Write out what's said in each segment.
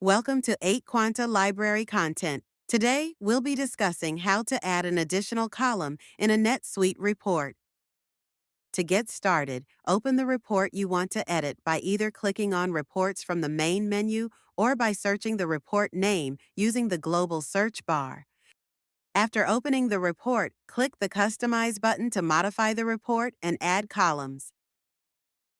Welcome to 8 Quanta Library Content. Today, we'll be discussing how to add an additional column in a NetSuite report. To get started, open the report you want to edit by either clicking on Reports from the main menu or by searching the report name using the global search bar. After opening the report, click the Customize button to modify the report and add columns.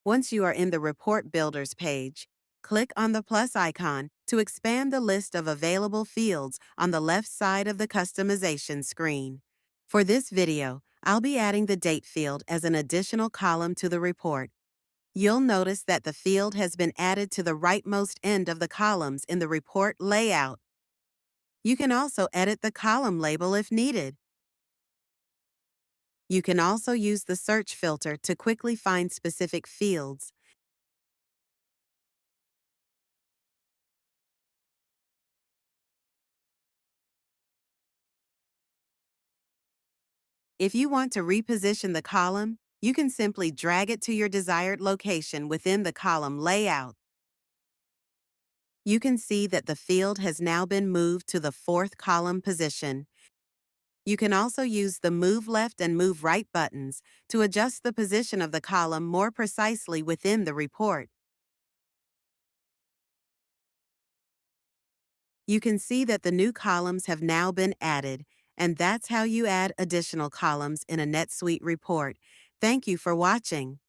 Once you are in the Report Builders page, click on the plus icon to expand the list of available fields on the left side of the customization screen. For this video, I'll be adding the date field as an additional column to the report. You'll notice that the field has been added to the rightmost end of the columns in the report layout. You can also edit the column label if needed. You can also use the search filter to quickly find specific fields. If you want to reposition the column, you can simply drag it to your desired location within the column layout. You can see that the field has now been moved to the fourth column position. You can also use the Move Left and Move Right buttons to adjust the position of the column more precisely within the report. You can see that the new columns have now been added, and that's how you add additional columns in a NetSuite report. Thank you for watching.